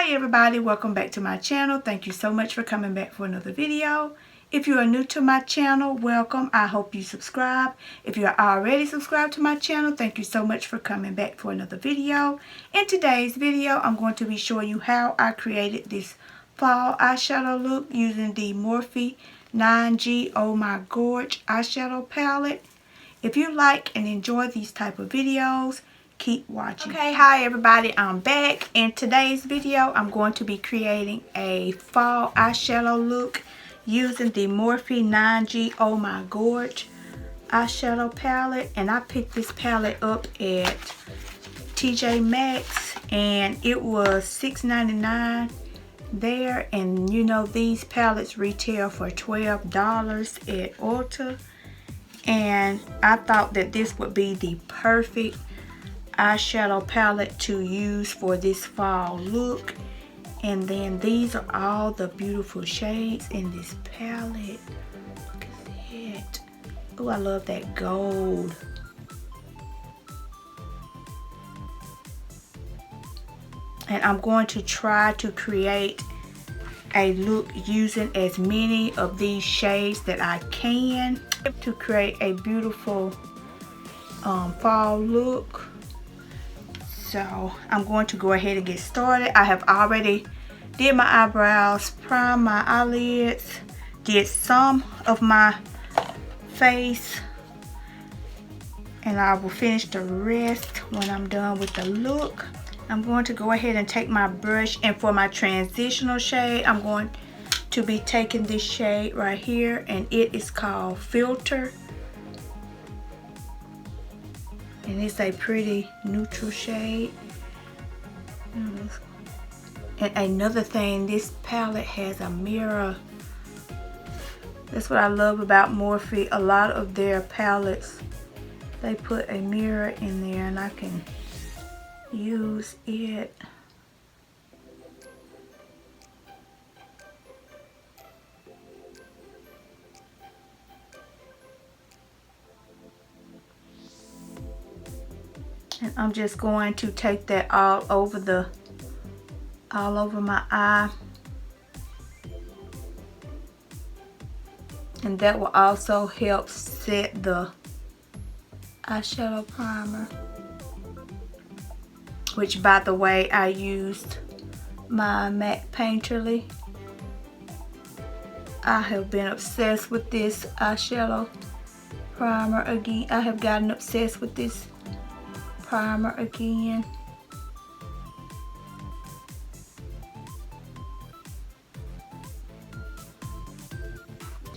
Hi everybody, welcome back to my channel. Thank you so much for coming back for another video. If you are new to my channel, welcome. I hope you subscribe. If you are already subscribed to my channel, thank you so much for coming back for another video. In today's video, I'm going to be showing you how I created this fall eyeshadow look using the Morphe 9G Oh My GORG eyeshadow palette. If you like and enjoy these type of videos, keep watching. Okay, hi everybody, I'm back. In today's video, I'm going to be creating a fall eyeshadow look using the Morphe 9G Oh My GORG eyeshadow palette. And I picked this palette up at TJ Maxx and it was $6.99 there. And you know, these palettes retail for $12 at Ulta. And I thought that this would be the perfect eyeshadow palette to use for this fall look. And then these are all the beautiful shades in this palette. Look at that. Oh, I love that gold. And I'm going to try to create a look using as many of these shades that I can to create a beautiful fall look. So I'm going to go ahead and get started. I have already did my eyebrows, primed my eyelids, did some of my face, and I will finish the rest when I'm done with the look. I'm going to go ahead and take my brush, and for my transitional shade, I'm going to be taking this shade right here, and it is called Filter. And it's a pretty neutral shade. And another thing, this palette has a mirror. That's what I love about Morphe. A lot of their palettes, they put a mirror in there and I can use it. And I'm just going to take that all over my eye. And that will also help set the eyeshadow primer. Which, by the way, I used my MAC Painterly. I have been obsessed with this eyeshadow primer again. I have gotten obsessed with this primer again.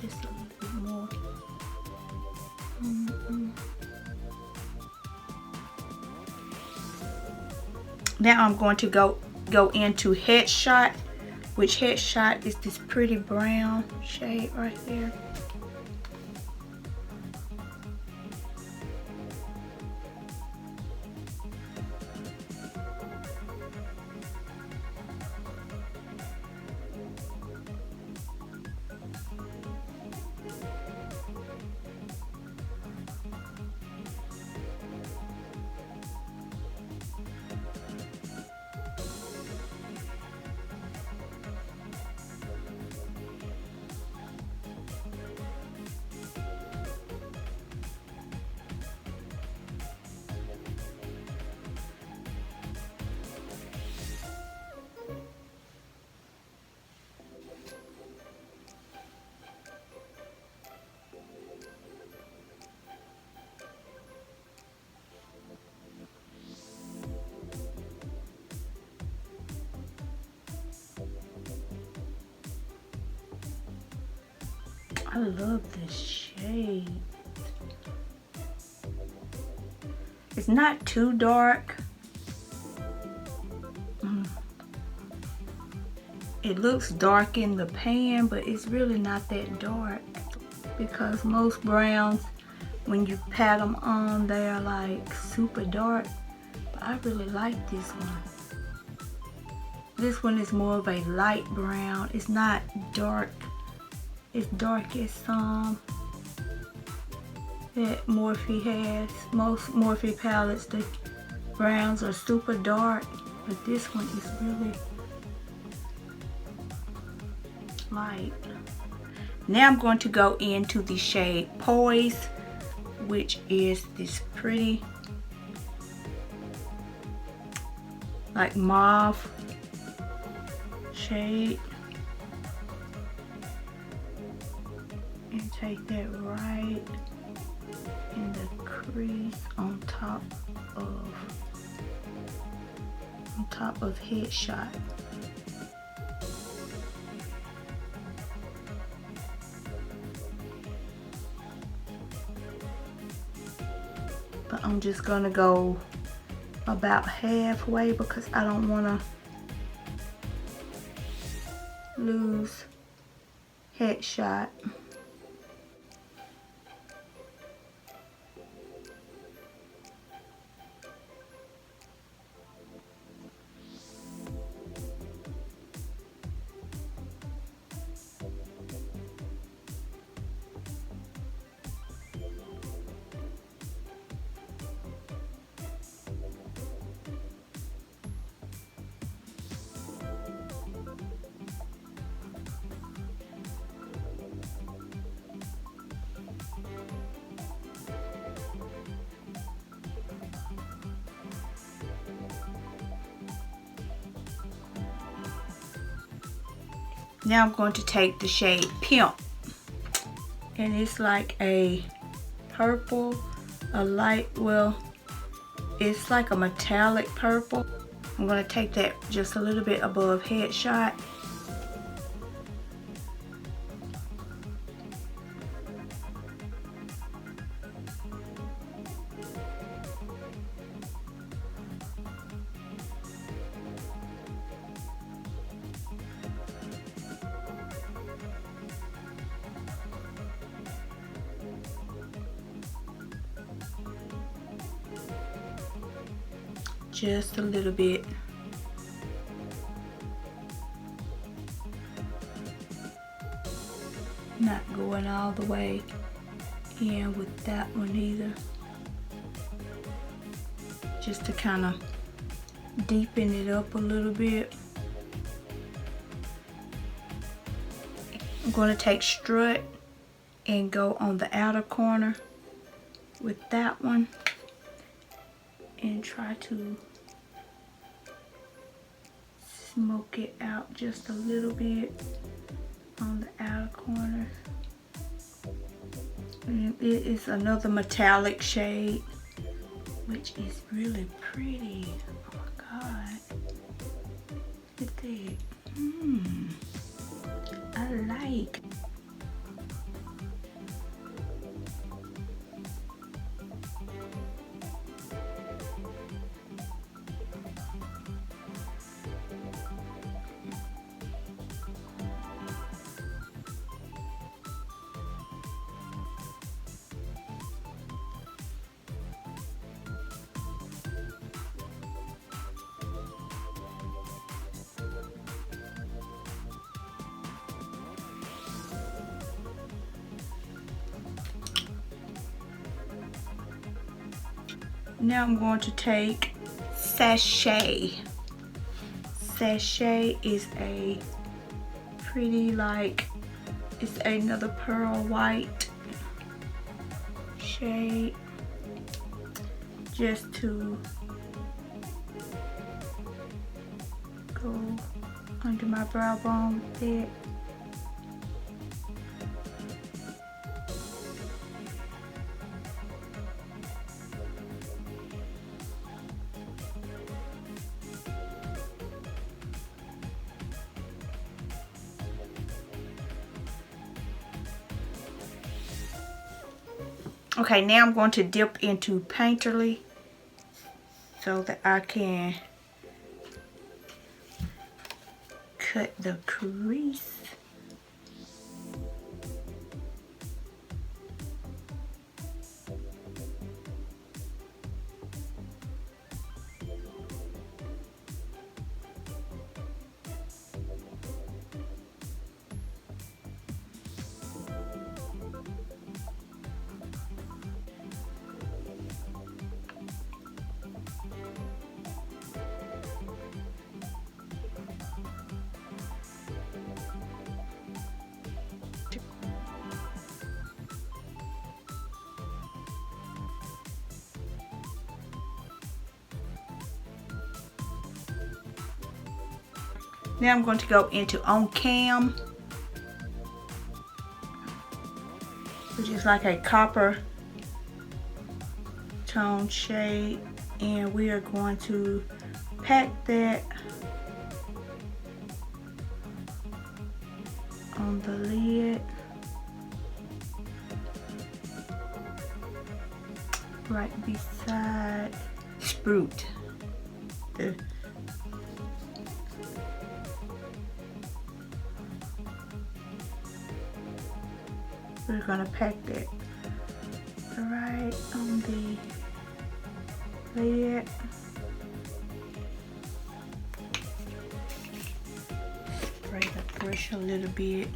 Just a little bit more. Now I'm going to go into Headshot, which Headshot is this pretty brown shade right there. I love this shade. It's not too dark. It looks dark in the pan, but it's really not that dark. Because most browns, when you pat them on, they are like super dark. But I really like this one. This one is more of a light brown. It's not dark. It's dark as some that Morphe has. Most Morphe palettes, the browns are super dark, but this one is really light. Now I'm going to go into the shade Poise, which is this pretty like mauve shade, and take that right in the crease on top of Headshot. But I'm just gonna go about halfway because I don't want to lose Headshot. Now I'm going to take the shade Pimp, and it's like a purple, a light, well, it's like a metallic purple. I'm going to take that just a little bit above Headshot. Just a little bit. Not going all the way in with that one either. Just to kind of deepen it up a little bit. I'm going to take Strut and go on the outer corner with that one and try to smoke it out just a little bit on the outer corner. And it is another metallic shade, which is really pretty. Oh my god. Look at that. I like. Now I'm going to take Sachet. Sachet is a pretty, like, it's another pearl white shade, just to go under my brow bone with it. Okay, now I'm going to dip into Painterly so that I can cut the crease. Now I'm going to go into On Cam, which is like a copper tone shade, and we are going to pack that on the lid right beside Sprout. We're gonna pack that right on the lid. Spray the brush a little bit.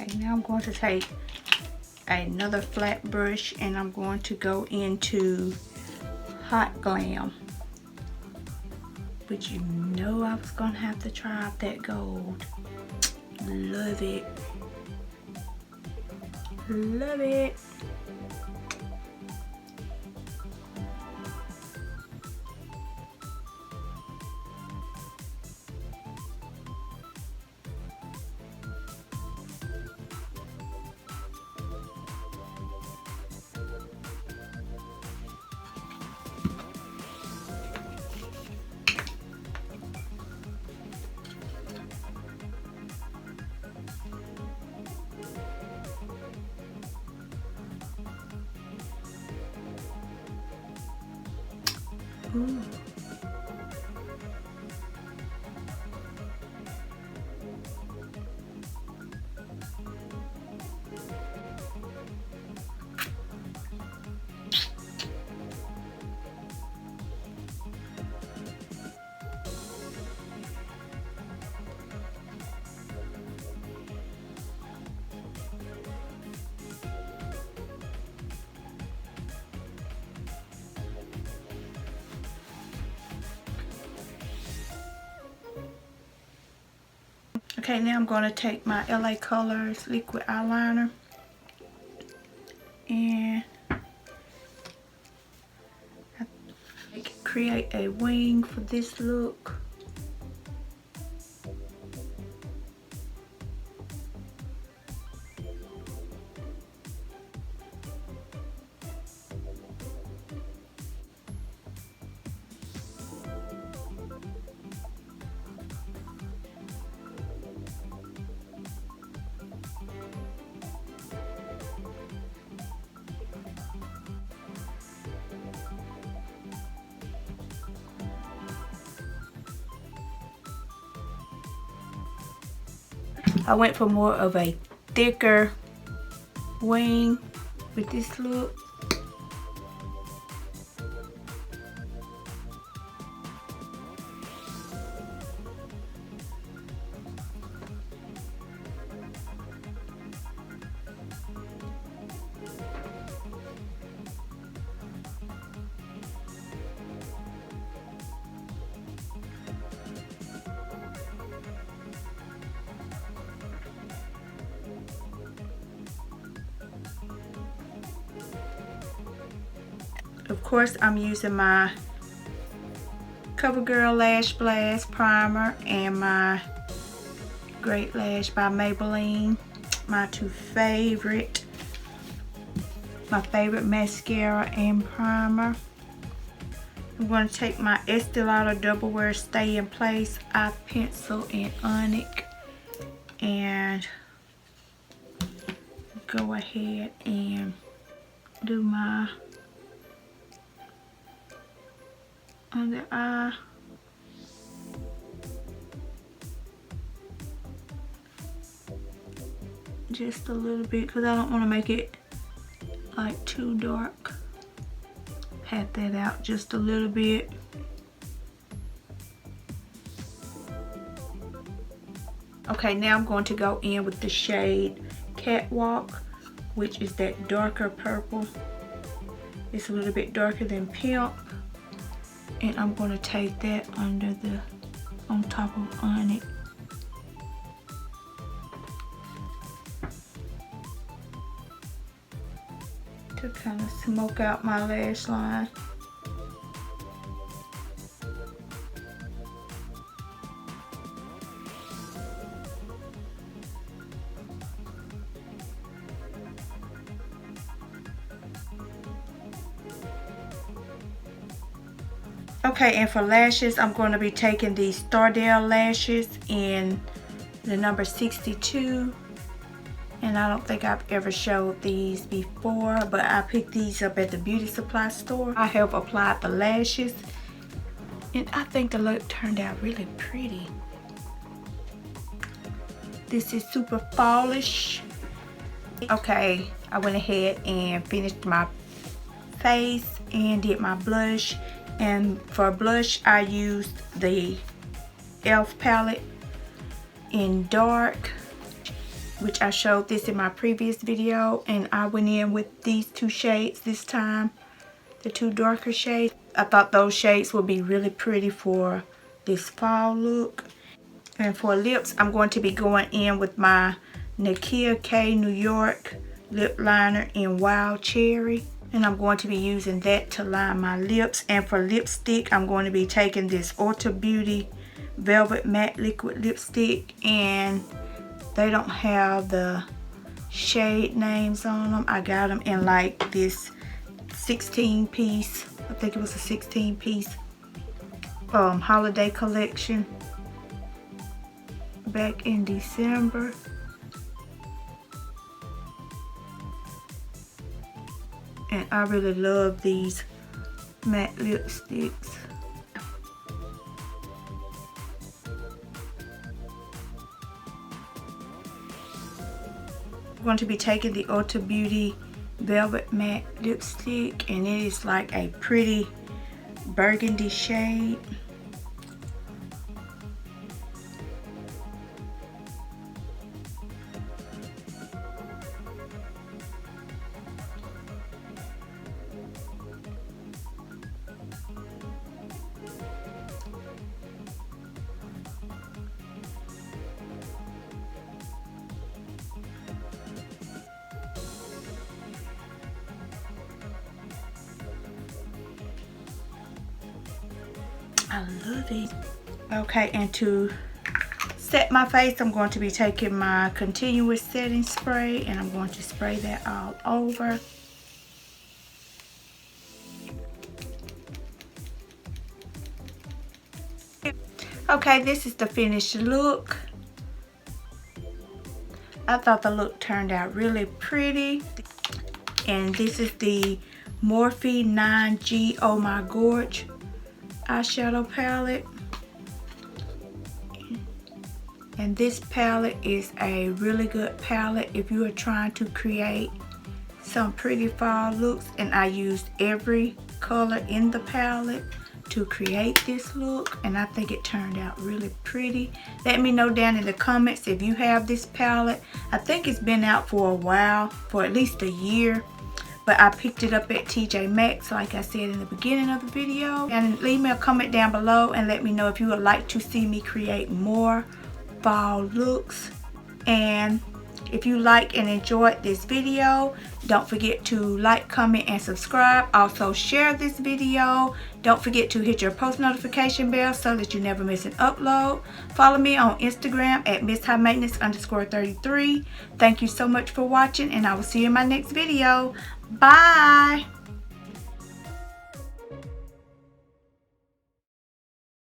Okay, now I'm going to take another flat brush and I'm going to go into Hot Glam, which you know I was gonna have to try out that gold. Love it. Love it. Ooh. Okay, now I'm going to take my LA Colors liquid eyeliner and create a wing for this look. I went for more of a thicker wing with this look. Of course, I'm using my Covergirl Lash Blast Primer and my Great Lash by Maybelline. My favorite mascara and primer. I'm going to take my Estee Lauder Double Wear Stay in Place eye pencil in Onyx and go ahead and do my under eye. Just a little bit because I don't want to make it like too dark. Pat that out just a little bit. Okay, now I'm going to go in with the shade Catwalk, which is that darker purple. It's a little bit darker than Pimp. And I'm going to take that on top of Onyx. To kind of smoke out my lash line. Okay, and for lashes, I'm going to be taking the Stardell Lashes in the number 62. And I don't think I've ever showed these before, but I picked these up at the beauty supply store. I have applied the lashes, and I think the look turned out really pretty. This is super fallish. Okay, I went ahead and finished my face and did my blush. And for blush, I used the e.l.f. palette in dark, which I showed this in my previous video, and I went in with these two shades this time, the two darker shades. I thought those shades would be really pretty for this fall look. And for lips, I'm going to be going in with my Nakia K New York lip liner in Wild Cherry. And I'm going to be using that to line my lips. And for lipstick, I'm going to be taking this Ulta Beauty Velvet Matte Liquid Lipstick. And they don't have the shade names on them. I got them in like this 16 piece. I think it was a 16 piece holiday collection back in December. And I really love these matte lipsticks. I'm going to be taking the Ulta Beauty Velvet Matte Lipstick, and it is like a pretty burgundy shade. I love it. Okay, and to set my face, I'm going to be taking my continuous setting spray, and I'm going to spray that all over. Okay, this is the finished look. I thought the look turned out really pretty. And this is the Morphe 9G Oh My GORG eyeshadow palette. And this palette is a really good palette if you are trying to create some pretty fall looks. And I used every color in the palette to create this look, and I think it turned out really pretty. Let me know down in the comments if you have this palette. I think it's been out for a while, for at least a year, but I picked it up at TJ Maxx, like I said in the beginning of the video. And leave me a comment down below and let me know if you would like to see me create more fall looks. And if you like and enjoyed this video, don't forget to like, comment, and subscribe. Also share this video. Don't forget to hit your post notification bell so that you never miss an upload. Follow me on Instagram at mshighmaintenance_33. Thank you so much for watching, and I will see you in my next video. Bye!